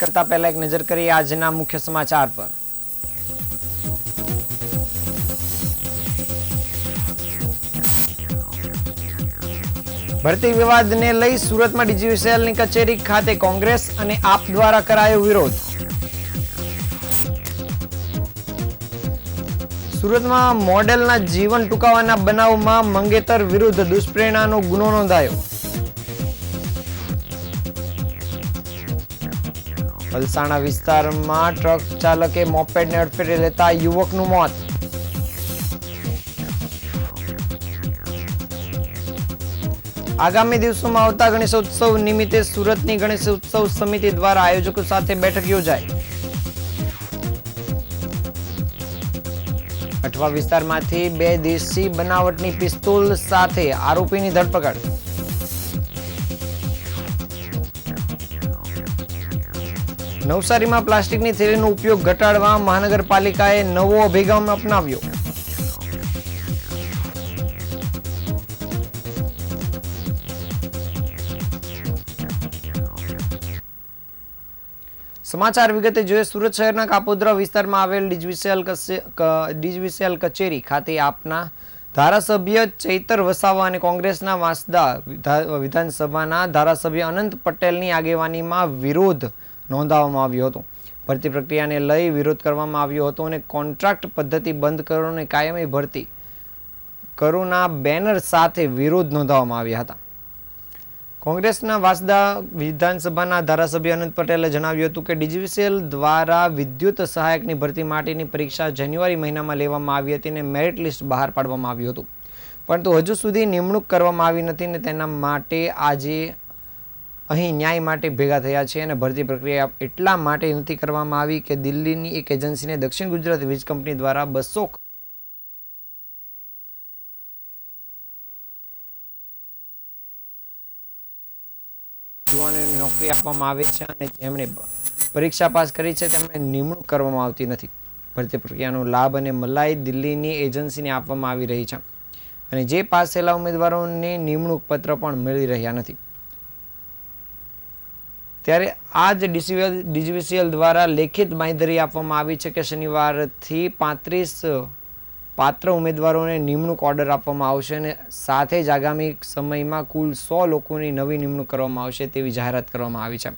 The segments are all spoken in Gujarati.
કરતા પહેલા એક નજર કરીએ આજના મુખ્ય સમાચાર પર। ભરતી વિવાદને લઈ સુરતમાં ડીજીવીસીએલની કચેરી ખાતે કોંગ્રેસ અને આપ દ્વારા કરાયો વિરોધ। સુરતમાં મોડેલના જીવન ટૂંકાવાના બનાવમાં મંગેતર વિરુદ્ધ દુષ્પ્રેરણાનો ગુનો નોંધાયો। વલસાણા વિસ્તારમાં ટ્રક ચાલકે મોપેડને અડફેટે લેતા યુવકનું મોત। આગામી દિવસોમાં આવતા ગણેશોત્સવ નિમિત્તે સુરતની ગણેશોત્સવ સમિતિ દ્વારા આયોજકો સાથે બેઠક યોજાઈ। અઠવા વિસ્તારમાંથી 2 દેશી બનાવટની પિસ્તોલ સાથે આરોપીની ધરપકડ। નવસારીમાં પ્લાસ્ટિકની થેલીનો ઉપયોગ ઘટાડવા મહાનગરપાલિકાએ નવો અભિગમ અપનાવ્યો। સમાચાર વિગતે જોઈએ। સુરત શહેરના કાપોદ્રા વિસ્તારમાં આવેલ ડીજીવીસીએલ કચેરી ખાતે આપના ધારાસભ્ય ચૈતર વસાવા અને કોંગ્રેસના વાંસદા વિધાનસભાના ધારાસભ્ય અનંત પટેલની આગેવાનીમાં વિરોધ નોંધાવવામાં આવ્યો હતો। ભરતી પ્રક્રિયાને લઈ વિરોધ કરવામાં આવ્યો હતો અને કોન્ટ્રાક્ટ પદ્ધતિ બંધ કરો અને કાયમી ભરતી કરોના બેનર સાથે વિરોધ નોંધાવવામાં આવ્યા હતા। કોંગ્રેસના વાંસદા વિધાનસભાના ધારાસભ્ય અનંત પટેલે જણાવ્યું હતું કે ડીજીવીસીએલ દ્વારા વિદ્યુત સહાયકની ભરતી માટેની પરીક્ષા જાન્યુઆરી મહિનામાં લેવામાં આવી હતી અને મેરિટ લિસ્ટ બહાર પાડવામાં આવ્યું હતું, પરંતુ હજુ સુધી નિમણૂક કરવામાં આવી નથી અને તેના માટે આજે અહીં ન્યાય માટે ભેગા થયા છે અને ભરતી પ્રક્રિયા એટલા માટે નથી કરવામાં આવી કે દિલ્હીની એક એજન્સીને દક્ષિણ ગુજરાત વીજ કંપની દ્વારા 200 યુવાનોને નોકરી આપવામાં આવે છે અને જેમણે પરીક્ષા પાસ કરી છે તેમને નિમણૂક કરવામાં આવતી નથી। ભરતી પ્રક્રિયાનો લાભ અને મલાઈ દિલ્હીની એજન્સીને આપવામાં આવી રહી છે અને જે પાસ થયેલા ઉમેદવારોને નિમણૂક પત્ર પણ મળી રહ્યા નથી। ત્યારે આજ ડીજીવીસીએલ દ્વારા લેખિત બાંયધરી આપવામાં આવી છે કે શનિવારથી 35 પાત્ર ઉમેદવારોને નિમણૂક ઓર્ડર આપવામાં આવશે અને સાથે જ આગામી સમયમાં કુલ 100 લોકોની નવી નિમણૂક કરવામાં આવશે તેવી જાહેરાત કરવામાં આવી છે।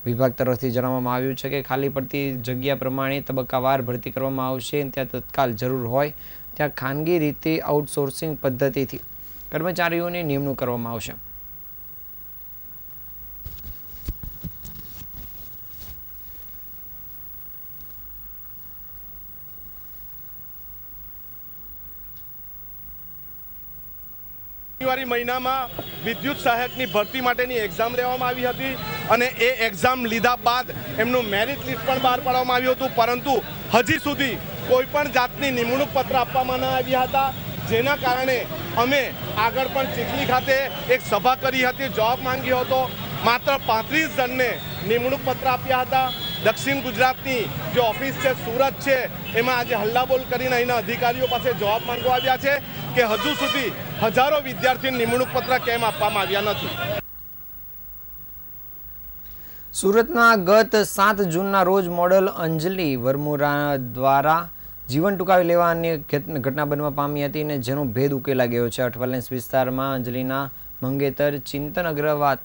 વિભાગ તરફથી જણાવવામાં આવ્યું છે કે ખાલી પડતી જગ્યા પ્રમાણે તબક્કાવાર ભરતી કરવામાં આવશે। ત્યાં તત્કાલ જરૂર હોય ત્યાં ખાનગી રીતે આઉટસોર્સિંગ પદ્ધતિથી કર્મચારીઓની નિમણૂક કરવામાં આવશે। જાન્યુઆરી મહિનામાં વિદ્યુત સહાયકની ભરતી માટેની એક્ઝામ લેવામાં આવી હતી અને એ એક્ઝામ લીધા બાદ એમનું મેરિટ લિસ્ટ પણ બહાર પાડવામાં આવ્યું હતું, પરંતુ હજી સુધી કોઈ પણ જાતની નિમણૂક પત્ર આપવામાં ન આવ્યા હતા, જેના કારણે અમે આગળ પણ ચીખલી ખાતે એક સભા કરી હતી, જવાબ માંગ્યો હતો। માત્ર 35 જણને નિમણૂક પત્ર આપ્યા હતા। દક્ષિણ ગુજરાતની જે ઓફિસ છે સુરત છે એમાં આજે હલ્લાબોલ કરીને અહીંના અધિકારીઓ પાસે જવાબ માંગવા આવ્યા છે કે હજુ સુધી હજારો વિદ્યાર્થીઓને નિમણૂક પત્ર કેમ આપવામાં આવ્યા નથી। સુરતના ગત 7 જૂનના રોજ મોડલ અંજલિ વરમોરા દ્વારા જીવન ટૂંકાવી લેવાની ઘટના બનવા પામી હતી અને જેનો ભેદ ઉકેલા ગયો છે। અઠવાલેન્સ વિસ્તારમાં અંજલિના મંગેતર ચિંતન અગ્રવાલ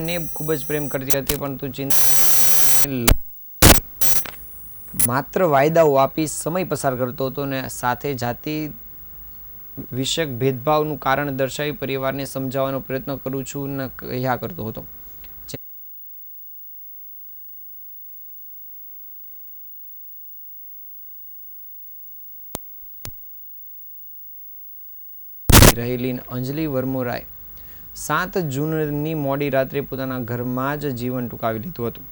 ને ખૂબ જ પ્રેમ કરતી હતી, પરંતુ માત્ર વાયદાઓ આપી સમય પસાર કરતો હતો અને સાથે જાતિ વિષયક ભેદભાવનું કારણ દર્શાવી પરિવારને સમજાવવાનો પ્રયત્ન કરું છું ન કહ્યા કરતો હતો। રહેલી અંજલિ વરમોરાએ 7 જૂનની મોડી રાત્રે પોતાના ઘરમાં જ જીવન ટૂંકાવી લીધું હતું।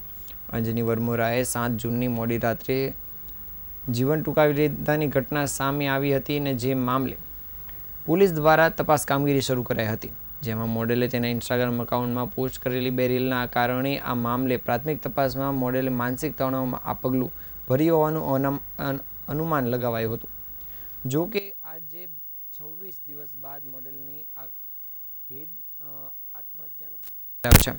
અંજલિ વરમોરાએ 7 જૂનની મોડી રાત્રે જીવન ટૂંકાવી લીધાની ઘટના સામે આવી હતી અને જે મામલે પોલીસ દ્વારા તપાસ કામગીરી શરૂ કરાઈ હતી, જેમાં મોડેલે તેના ઇન્સ્ટાગ્રામ એકાઉન્ટમાં પોસ્ટ કરેલી 2 રીલના કારણે આ મામલે પ્રાથમિક તપાસમાં મોડેલે માનસિક તણાવમાં આ પગલું ભર્યું હોવાનું અનુમાન લગાવાયું હતું। જો કે આજે 26 દિવસ બાદ મોડેલની આ ભેદ આત્મહત્યાનો છે.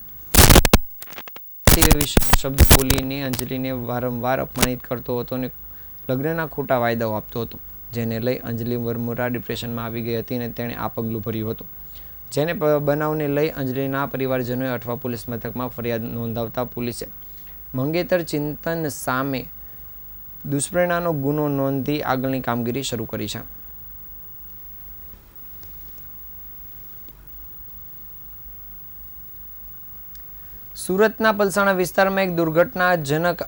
એવી શબ્દ બોલીને અંજલિને વારંવાર અપમાનિત કરતો હતો અને લગ્નના ખોટા વાયદાઓ આપતો હતો, જેને લઈ અંજલિ વરમોરા ડિપ્રેશનમાં આવી ગઈ હતી અને તેણે આ પગલું ભર્યું હતું. જેને બનાવને લઈ અંજલિના પરિવારજનોએ અઠવા પોલીસ મથકમાં ફરિયાદ નોંધાવતા પોલીસે મંગેતર ચિંતન સામે દુષ્પ્રેરણાનો ગુનો નોંધી આગળની કામગીરી શરૂ કરી છે. સુરતના પલસાણા વિસ્તારમાં એક દુર્ઘટનાજનક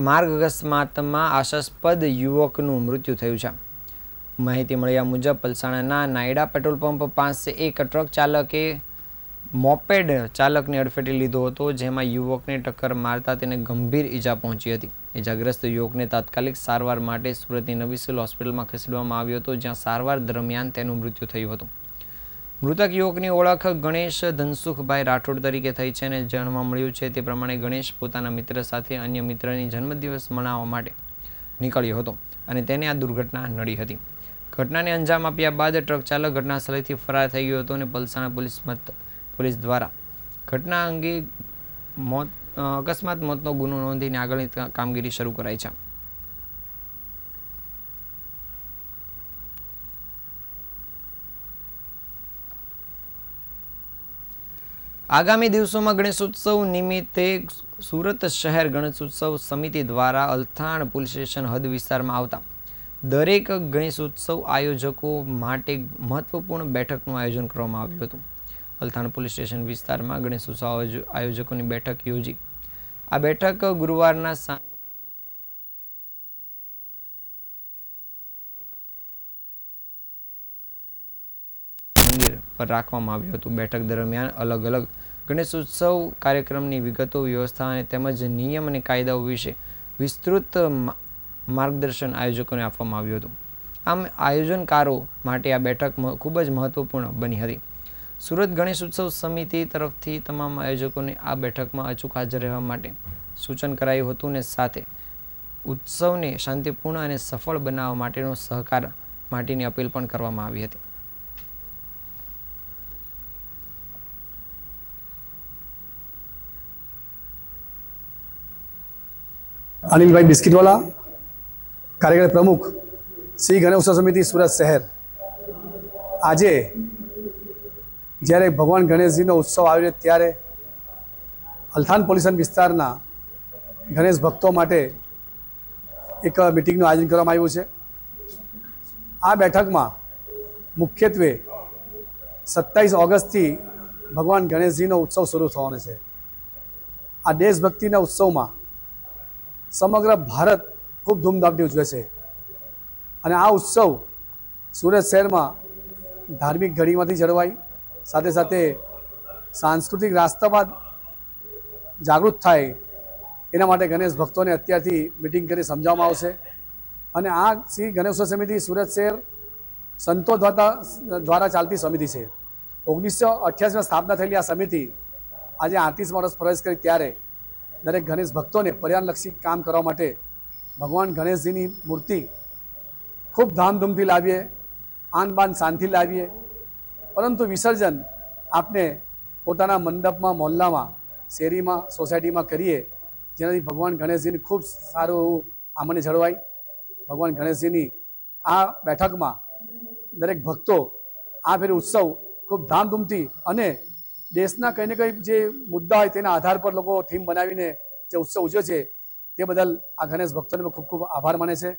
માર્ગ અકસ્માતમાં આશાસ્પદ યુવકનું મૃત્યુ થયું છે. માહિતી મળ્યા મુજબ પલસાણાના નાયડા પેટ્રોલ પંપ પાસે એક ટ્રક ચાલકે મોપેડ ચાલકને અડફેટે લીધો હતો, જેમાં યુવકને ટક્કર મારતા તેને ગંભીર ઈજા પહોંચી હતી. ઈજાગ્રસ્ત યુવકને તાત્કાલિક સારવાર માટે સુરતની નવી સિવિલ હોસ્પિટલમાં ખસેડવામાં આવ્યો હતો, જ્યાં સારવાર દરમિયાન તેનું મૃત્યુ થયું હતું. મૃતક યુવકની ઓળખ ગણેશ ધનસુખભાઈ રાઠોડ તરીકે થઈ છે અને જાણવા મળ્યું છે તે પ્રમાણે ગણેશ પોતાના મિત્ર સાથે અન્ય મિત્રની જન્મદિવસ મનાવવા માટે નીકળ્યો હતો અને તેને આ દુર્ઘટના નડી હતી. ઘટનાને અંજામ આપ્યા બાદ ટ્રક ચાલક ઘટનાસ્થળેથી ફરાર થઈ ગયો હતો અને પલસાણા પોલીસ દ્વારા ઘટના અંગે અકસ્માત મોતનો ગુનો નોંધીને આગળની કામગીરી શરૂ કરાઈ છે. આગામી દિવસોમાં ગણેશોત્સવ નિમિત્તે સુરત શહેર ગણેશોત્સવ સમિતિ દ્વારા અલથાણ પોલીસ સ્ટેશન હદ વિસ્તારમાં આવતા દરેક ગણેશોત્સવ આયોજકો માટે મહત્વપૂર્ણ બેઠકનું આયોજન કરવામાં આવ્યું હતું. અલથાણ પોલીસ સ્ટેશન વિસ્તારમાં ગણેશોત્સવ આયોજકોની બેઠક યોજી આ બેઠક ગુરુવારના મંદિર પર રાખવામાં આવ્યું હતું. બેઠક દરમિયાન અલગ અલગ ગણેશોત્સવ કાર્યક્રમની વિગતો, વ્યવસ્થા અને તેમજ નિયમ અને કાયદાઓ વિશે વિસ્તૃત માર્ગદર્શન આયોજકોને આપવામાં આવ્યું હતું. આમ આયોજનકારો માટે આ બેઠક ખૂબ જ મહત્વપૂર્ણ બની હતી. સુરત ગણેશોત્સવ સમિતિ તરફથી તમામ આયોજકોને આ બેઠકમાં અચૂક હાજર રહેવા માટે સૂચન કરાયું હતું અને સાથે ઉત્સવને શાંતિપૂર્ણ અને સફળ બનાવવા માટેનો સહકાર માટેની અપીલ પણ કરવામાં આવી હતી. અનિલભાઈ બિસ્કિટવાલા, કાર્યકારી પ્રમુખ, શ્રી ગણેશોત્સવ સમિતિ સુરત શહેર. આજે જ્યારે ભગવાન ગણેશજીનો ઉત્સવ આવ્યો ત્યારે અલથાણ પોલીસ વિસ્તારના ગણેશ ભક્તો માટે એક મિટિંગનું આયોજન કરવામાં આવ્યું છે. આ બેઠકમાં મુખ્યત્વે 27 ઓગસ્ટથી ભગવાન ગણેશજીનો ઉત્સવ શરૂ થવાનો છે. આ દેશભક્તિના ઉત્સવમાં સમગ્ર ભારત ખૂબ ધૂમધામથી ઉજવે છે અને આ ઉત્સવ સુરત શહેરમાં ધાર્મિક ઘડીમાંથી જળવાય, સાથે સાથે સાંસ્કૃતિક રાષ્ટ્રવાદ જાગૃત થાય એના માટે ગણેશ ભક્તોને અત્યારથી મિટિંગ કરી સમજાવવામાં આવશે. અને આ શ્રી ગણેશોત્સવ સમિતિ સુરત શહેર સંતો દ્વારા ચાલતી સમિતિ છે. 1988માં સ્થાપના થયેલી આ સમિતિ આજે 38 વર્ષ પ્રવેશ કરી ત્યારે દરેક ગણેશ ભક્તોને પર્યાવરણલક્ષી કામ કરવા માટે ભગવાન ગણેશજીની મૂર્તિ ખૂબ ધામધૂમથી લાવીએ, આન બાન શાંતિ લાવીએ, પરંતુ વિસર્જન આપને પોતાના મંડપમાં, મોહલ્લામાં, શેરીમાં, સોસાયટીમાં કરીએ, જેનાથી ભગવાન ગણેશજીની ખૂબ સારું એવું આમને જળવાય. ભગવાન ગણેશજીની આ બેઠકમાં દરેક ભક્તો આ ફેર ઉત્સવ ખૂબ ધામધૂમથી અને દેશના કંઈ ને કંઈ જે મુદ્દા હોય તેના આધાર પર લોકો થીમ બનાવીને જે ઉત્સવ ઉજવે છે તે બદલ આ ગણેશ ભક્તોને ખૂબ ખૂબ આભાર માને છે.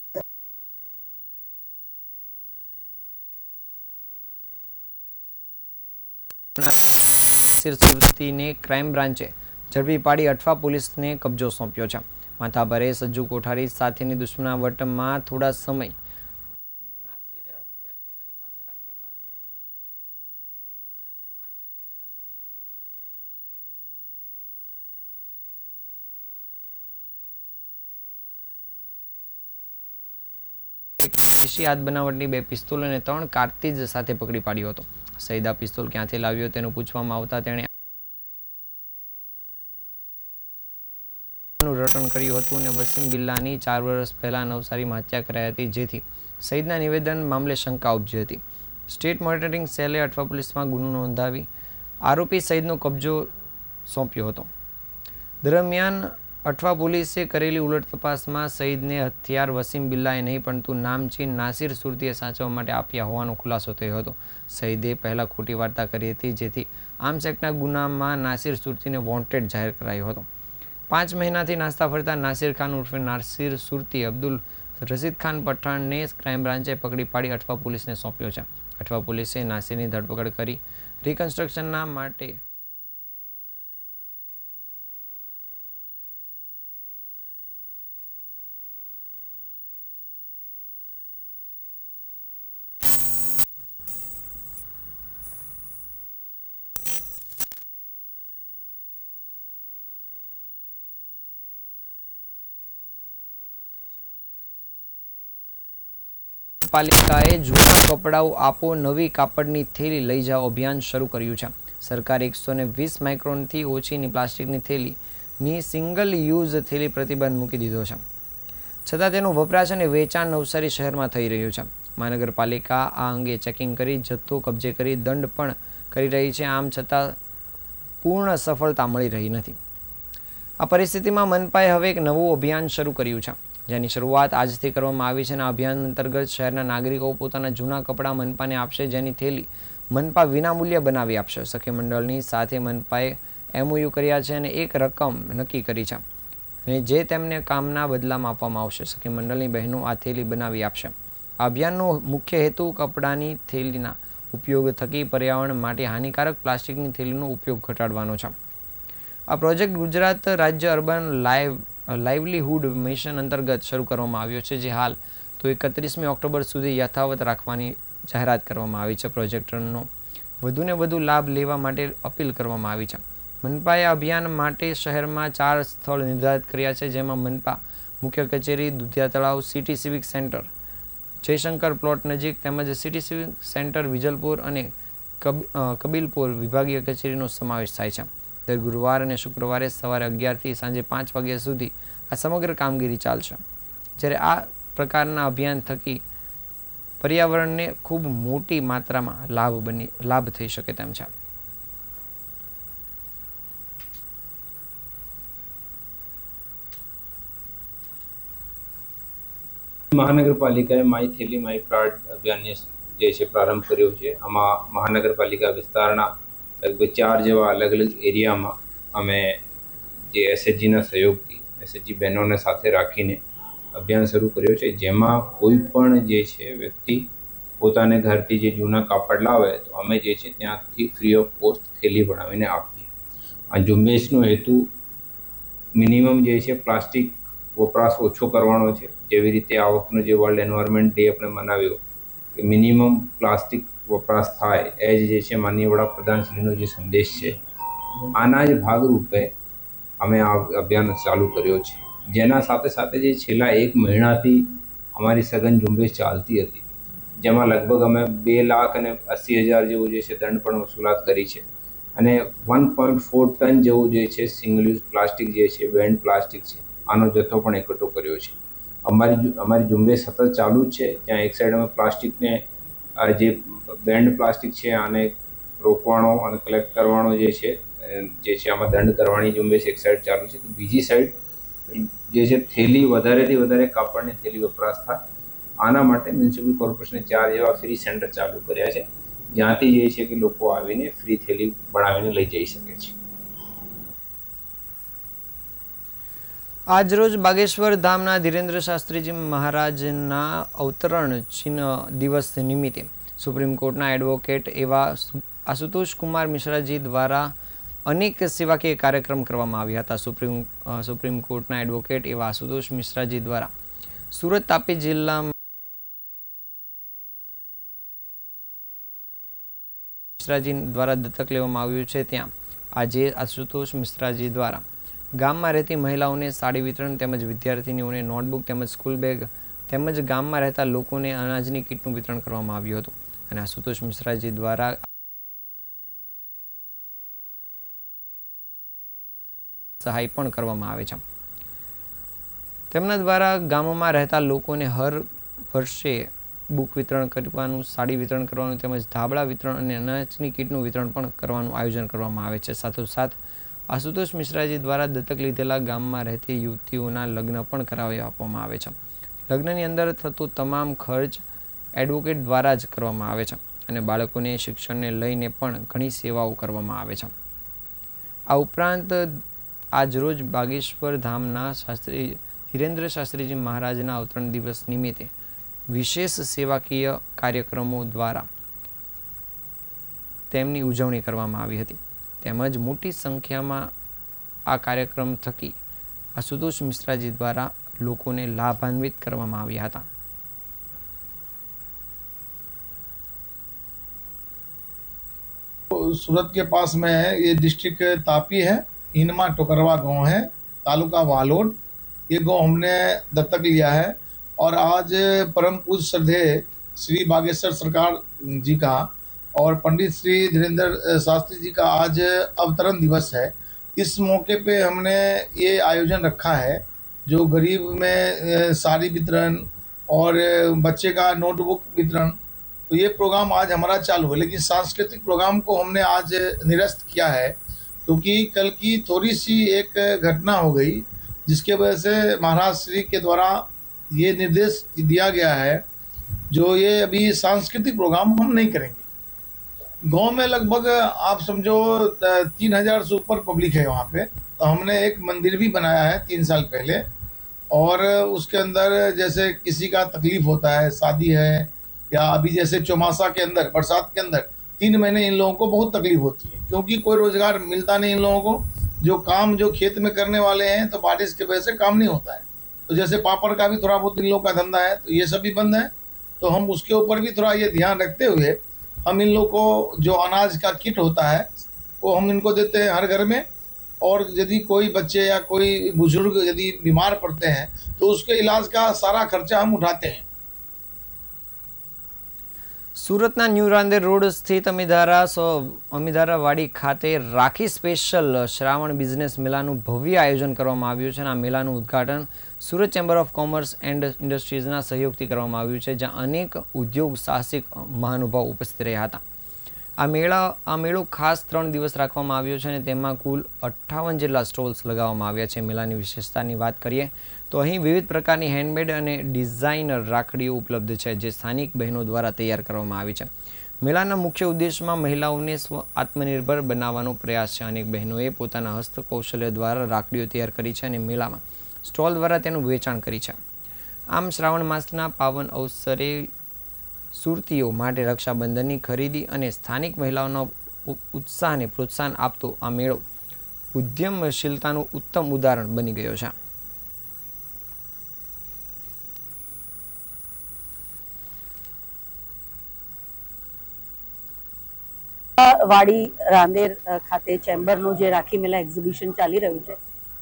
સુરતીને ક્રાઇમ બ્રાન્ચે ઝડપી પાડી અઠવા પોલીસને કબજો સોંપ્યો છે. માથાભારે સજ્જુ કોઠારી સાથેની દુશ્મનાવટમાં થોડા સમય નાસીરે હથિયાર પોતાની પાસે રાખ્યા બાદ દેશી હાથ બનાવટની 2 પિસ્તોલ અને 3 કારતીજ સાથે પકડી પાડ્યો હતો. સઈદા પિસ્તોલ ક્યાંથી લાવ્યો તેનું પૂછવામાં આવતા તેણે રટણ કર્યું હતું અને વસીમ બિલ્લાની 4 વર્ષ પહેલા નવસારીમાં હત્યા કરાઈ હતી, જેથી સઈદના નિવેદન મામલે શંકા ઉપજી હતી. સ્ટેટ મોનિટરિંગ સેલે અઠવા પોલીસમાં ગુનો નોંધાવી આરોપી સઈદનો કબજો સોંપ્યો હતો. દરમિયાન અઠવા પોલીસે કરેલી ઉલટ તપાસમાં સઈદને હથિયાર વસીમ બિલ્લાએ નહીં પરંતુ નામચીન નાસિર સુરતીએ સાચવવા માટે આપ્યા હોવાનો ખુલાસો થયો હતો. સઈદે પહેલાં ખોટી વાર્તા કરી હતી, જેથી આર્મ્સ એક્ટના ગુનામાં નાસિર સુરતીને વોન્ટેડ જાહેર કરાયો હતો. 5 મહિનાથી નાસ્તા ફરતા નાસિર ખાન ઉર્ફે નાસિર સુરતી અબ્દુલ રશીદ ખાન પઠાણને ક્રાઇમ બ્રાન્ચે પકડી પાડી અઠવા પોલીસને સોંપ્યો છે. અઠવા પોલીસે નાસિરની ધરપકડ કરી રિકન્સ્ટ્રક્શનના માટે પાલિકાએ જૂના કપડાઓ આપો નવી કાપડની થેલી લઈ જાઓ અભિયાન શરૂ કર્યું છે. સરકારે 120 માઇક્રોનથી ઓછીની પ્લાસ્ટિકની થેલીની સિંગલ યુઝ થેલી પ્રતિબંધ મૂકી દીધો છે. છતાં તેનો વપરાશ અને વેચાણ નવસારી શહેરમાં થઈ રહ્યું છે. મહાનગરપાલિકા આ અંગે ચેકિંગ કરી જથ્થો કબજે કરી દંડ પણ કરી રહી છે. આમ છતાં પૂર્ણ સફળતા મળી રહી નથી. આ પરિસ્થિતિમાં મનપાએ હવે એક નવું અભિયાન શરૂ કર્યું છે, જેની શરૂઆત આજથી કરવામાં આવી છે. અને આ અભિયાન અંતર્ગત શહેરના નાગરિકો પોતાના જૂના કપડાં મનપાને આપશે, જેની થેલી મનપા વિનામૂલ્યે બનાવી આપશે. સખી મંડળની સાથે મનપાએ MOU કર્યા છે અને એક રકમ નક્કી કરી છે અને જે તેમને કામના બદલામાં આપવામાં આવશે. સખી મંડળની બહેનો આ થેલી બનાવી આપશે. આ અભિયાનનો મુખ્ય હેતુ કપડાની થેલીના ઉપયોગ થકી પર્યાવરણ માટે હાનિકારક પ્લાસ્ટિકની થેલીનો ઉપયોગ ઘટાડવાનો છે. આ પ્રોજેક્ટ ગુજરાત રાજ્ય અર્બન લાઇવલીહુડ મિશન અંતર્ગત શરૂ કરવામાં આવ્યો છે, જે હાલ તો 31મી ઓક્ટોબર સુધી યથાવત રાખવાની જાહેરાત કરવામાં આવી છે. પ્રોજેક્ટનો વધુને વધુ લાભ લેવા માટે અપીલ કરવામાં આવી છે. મનપાએ અભિયાન માટે શહેરમાં 4 સ્થળ નિર્ધારિત કર્યા છે, જેમાં મનપા મુખ્ય કચેરી, દુધિયા તળાવ, city civic centre Jaishankar plot નજીક તેમજ સિટી સિવિક સેન્ટર વિજલપુર અને કબીલપુર વિભાગીય કચેરીનો સમાવેશ થાય છે. દર ગુરુવાર અને શુક્રવારે સવારે 11થી સાંજે 5 વાગ્યા સુધી આ સમગ્ર કામગીરી ચાલશે. જ્યારે આ પ્રકારના અભિયાન થકી પર્યાવરણને ખૂબ મોટી માત્રામાં લાભ થઈ શકે તેમ છે. મહાનગરપાલિકાએ માય થેલી માય પ્રાડ અભિયાનને જે છે પ્રારંભ કર્યો છે. આમાં મહાનગરપાલિકા વિસ્તારના લગભગ 4 જેવા અલગ અલગ એરિયામાં અમે જે SHGના સહયોગથી SHG બહેનોને સાથે રાખીને અભિયાન શરૂ કર્યો છે, જેમાં કોઈ પણ જે છે વ્યક્તિ પોતાને ઘરથી જે જૂના કાપડ લાવે તો અમે જે છે ત્યાંથી ફ્રી ઓફ કોસ્ટ થેલી બનાવીને આપીએ. આ ઝુંબેશનો હેતુ મિનિમમ જે છે પ્લાસ્ટિક વપરાશ ઓછો કરવાનો છે. જેવી રીતે આ વખતનો જે વર્લ્ડ એન્વાયરમેન્ટ ડે આપણે મનાવ્યો કે મિનિમમ પ્લાસ્ટિક વપરાશ થાય, એ જ જે છે માનનીય વડાપ્રધાનશ્રીનો જે સંદેશ છે, આના જ ભાગરૂપે અમે આ અભિયાન ચાલુ કર્યો છે. જેના સાથે સાથે જે છેલ્લા 1 મહિનાથી અમારી સઘન ઝુંબેશ ચાલતી હતી, જેમાં લગભગ અમે 2,80,000 જેવું જે છે દંડ પણ વસૂલાત કરી છે અને 1.4 ટન જેવું જે છે સિંગલ યુઝ પ્લાસ્ટિક જે છે બેન્ડ પ્લાસ્ટિક છે આનો જથ્થો પણ એકઠો કર્યો છે. અમારી ઝુંબેશ સતત ચાલુ જ છે. જ્યાં એક સાઈડ અમે પ્લાસ્ટિકને જે બેન્ડ પ્લાસ્ટિક છે આને રોકવાનો અને કલેક્ટ કરવાનો જે છે આમાં દંડ કરવાની ઝુંબેશ એક સાઈડ ચાલુ છે. તો બીજી સાઈડ જે છે થેલી વધારેથી વધારે કાપડની થેલી વપરાશ થાય, આના માટે મ્યુનિસિપલ કોર્પોરેશને 4 જેવા ફ્રી સેન્ટર ચાલુ કર્યા છે, જ્યાંથી જે છે કે લોકો આવીને ફ્રી થેલી બનાવીને લઈ જઈ શકે છે. આજરોજ બાગેશ્વર ધામના ધીરેન્દ્ર શાસ્ત્રીજી મહારાજના અવતરણ ચિહ્ન દિવસ નિમિત્તે સુપ્રીમ કોર્ટના એડવોકેટ એવા આશુતોષ કુમાર મિશ્રાજી દ્વારા અનેક સેવાકીય કાર્યક્રમ કરવામાં આવ્યા હતા. સુપ્રીમ કોર્ટના એડવોકેટ એવા આશુતોષ મિશ્રાજી દ્વારા સુરત તાપી જિલ્લામાં મિશ્રાજી દ્વારા દત્તક લેવામાં આવ્યું છે. ત્યાં આજે આશુતોષ મિશ્રાજી દ્વારા ગામમાં રહેતી મહિલાઓને સાડી વિતરણ તેમજ વિદ્યાર્થીનીઓને નોટબુક તેમજ સ્કૂલ બેગ તેમજ ગામમાં રહેતા લોકોને અનાજની કીટનું વિતરણ કરવામાં આવ્યું હતું. અને આશુતોષ મિશ્રાજી દ્વારા સહાય પણ કરવામાં આવે છે. તેમના દ્વારા ગામોમાં રહેતા લોકોને હર વર્ષે બુક વિતરણ કરવાનું, સાડી વિતરણ કરવાનું તેમજ ધાબળા વિતરણ અને અનાજની કીટનું વિતરણ પણ કરવાનું આયોજન કરવામાં આવે છે. સાથોસાથ આશુતોષ મિશ્રાજી દ્વારા દત્તક લીધેલા ગામમાં રહેતી યુવતીઓના લગ્ન પણ કરાવી આપવામાં આવે છે. લગ્નની અંદર થતો તમામ ખર્ચ એડવોકેટ દ્વારા જ કરવામાં આવે છે અને બાળકોને શિક્ષણને લઈને પણ ઘણી સેવાઓ કરવામાં આવે છે. આ ઉપરાંત આજરોજ બાગેશ્વર ધામના શાસ્ત્રી ધીરેન્દ્ર શાસ્ત્રીજી મહારાજના અવતરણ દિવસ નિમિત્તે વિશેષ સેવાકીય કાર્યક્રમો દ્વારા તેમની ઉજવણી કરવામાં આવી હતી. તેમજ મોટી સંખ્યામાં આ કાર્યક્રમ થકી આશુતોષ મિશ્રાજી દ્વારા લોકોને લાભાન્વિત કરવામાં આવ્યા હતા. सूरत के पास में है, ये डिस्ट्रिक्ट तापी है, इनमा टोकरवा गांव है, तालुका वालोड. ये गांव हमने दत्तक लिया है और आज परम पूज्य श्रद्धेय श्री बागेश्वर सरकार जी का और पंडित श्री धीरेन्द्र शास्त्री जी का आज अवतरण दिवस है. इस मौके पे हमने ये आयोजन रखा है जो गरीब में साड़ी वितरण और बच्चे का नोटबुक वितरण. तो ये प्रोग्राम आज हमारा चालू है, लेकिन सांस्कृतिक प्रोग्राम को हमने आज निरस्त किया है क्योंकि कल की थोड़ी सी एक घटना हो गई जिसके वजह से महाराज श्री के द्वारा ये निर्देश दिया गया है जो ये अभी सांस्कृतिक प्रोग्राम हम नहीं करेंगे. गांव में लगभग आप समझो 3000 से ऊपर पब्लिक है वहाँ पे. तो हमने एक मंदिर भी बनाया है 3 साल पहले और उसके अंदर जैसे किसी का तकलीफ होता है, शादी है या अभी जैसे चौमासा के अंदर, बरसात के अंदर 3 महीने इन लोगों को बहुत तकलीफ होती है क्योंकि कोई रोजगार मिलता नहीं इन लोगों को. जो काम जो खेत में करने वाले हैं तो बारिश की वजह से काम नहीं होता है. तो जैसे पापड़ का भी थोड़ा बहुत इन लोगों का धंधा है तो ये सब भी बंद है. तो हम उसके ऊपर भी थोड़ा ये ध्यान रखते हुए हम इन लोगों को जो अनाज का किट होता है वो हम इनको देते हैं हर घर में. और यदि कोई बच्चे या कोई बुजुर्ग यदि बीमार पड़ते हैं तो उसके इलाज का सारा खर्चा हम उठाते हैं. સુરતના ન્યૂ રાંદેર રોડ સ્થિત અમીધારાવાડી ખાતે રાખી સ્પેશિયલ શ્રાવણ બિઝનેસ મેળાનું ભવ્ય આયોજન કરવામાં આવ્યું છે અને આ મેળાનું ઉદ્ઘાટન Surat chamber of commerce and ઇન્ડસ્ટ્રીઝના સહયોગથી કરવામાં આવ્યું છે, જ્યાં અનેક ઉદ્યોગ સાહસિક મહાનુભાવ ઉપસ્થિત રહ્યા હતા. આ મેળો ખાસ 3 દિવસ રાખવામાં આવ્યો છે અને તેમાં કુલ 58 જેટલા સ્ટોલ્સ લગાવવામાં આવ્યા છે. મેળાની વિશેષતાની વાત કરીએ તો અહીં વિવિધ પ્રકારની હેન્ડમેડ અને ડિઝાઇનર રાખડીઓ ઉપલબ્ધ છે જે સ્થાનિક બહેનો દ્વારા તૈયાર કરવામાં આવી છે. મેળાના મુખ્ય ઉદ્દેશમાં મહિલાઓને આત્મનિર્ભર બનાવવાનો પ્રયાસ છે. અનેક બહેનોએ પોતાના હસ્તકૌશલ્ય દ્વારા રાખડીઓ તૈયાર કરી છે અને મેળામાં સ્ટોલ દ્વારા તેનું વેચાણ કરી છે. આમ શ્રાવણ માસના પાવન અવસરે સુરતીઓ માટે રક્ષાબંધનની ખરીદી અને સ્થાનિક મહિલાઓના ઉત્સાહને પ્રોત્સાહન આપતો આ મેળો ઉદ્યમશીલતાનું ઉત્તમ ઉદાહરણ બની ગયો છે. વાડી રાંદેર ખાતે ચેમ્બરનું જે રાખી મેળા એક્ઝિબિશન ચાલી રહ્યું છે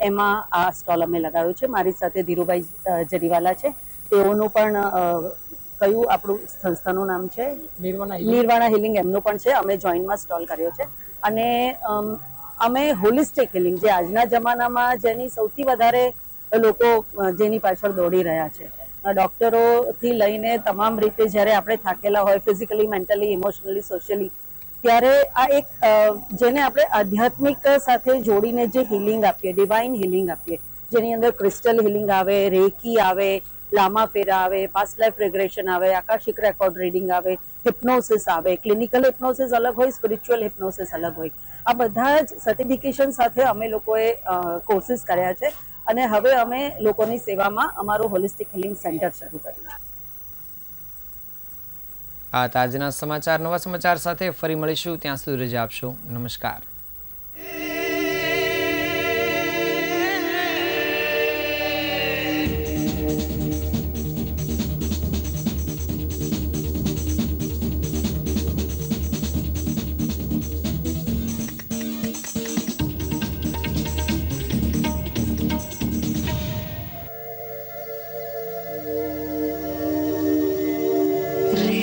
એમાં આ સ્ટોલ અમે લગાવ્યો છે. મારી સાથે ધીરુભાઈ જરીવાલા છે, તેઓનું પણ કયું આપણું સંસ્થાનું નામ છે નિર્વાણા હિલિંગ, એમનું પણ છે. અમે જોઈન્ટમાં સ્ટોલ કર્યો છે અને અમે હોલિસ્ટિક હિલિંગ જે આજના જમાનામાં જેની સૌથી વધારે લોકો જેની પાછળ દોડી રહ્યા છે, ડોક્ટરોથી લઈને તમામ રીતે જ્યારે આપણે થાકેલા હોય ફિઝિકલી, મેન્ટલી, ઇમોશનલી, સોશિયલી, ત્યારે આ એક જેને આપણે આધ્યાત્મિક સાથે જોડીને જે હિલિંગ આપીએ, ડિવાઇન હિલિંગ આપીએ, જેની અંદર ક્રિસ્ટલ હિલિંગ આવે, રેકી આવે, લામા ફેરા આવે, પાસ્ટ લાઈફ રિગ્રેશન આવે, આકાશિક રેકોર્ડ રીડિંગ આવે, હિપ્નોસિસ આવે. ક્લિનિકલ હિપ્નોસિસ અલગ હોય, સ્પિરિચ્યુઅલ હિપ્નોસિસ અલગ હોય. આ બધા જ સર્ટિફિકેશન સાથે અમે લોકોએ કોર્સિસ કર્યા છે અને હવે અમે લોકોની સેવામાં અમારું હોલિસ્ટિક હિલિંગ સેન્ટર શરૂ કર્યું છે. આ તાજના સમાચાર, નવા સમાચાર સાથે ફરી મળીશું. ત્યાં સુધી રજા આપશો. નમસ્કાર. रे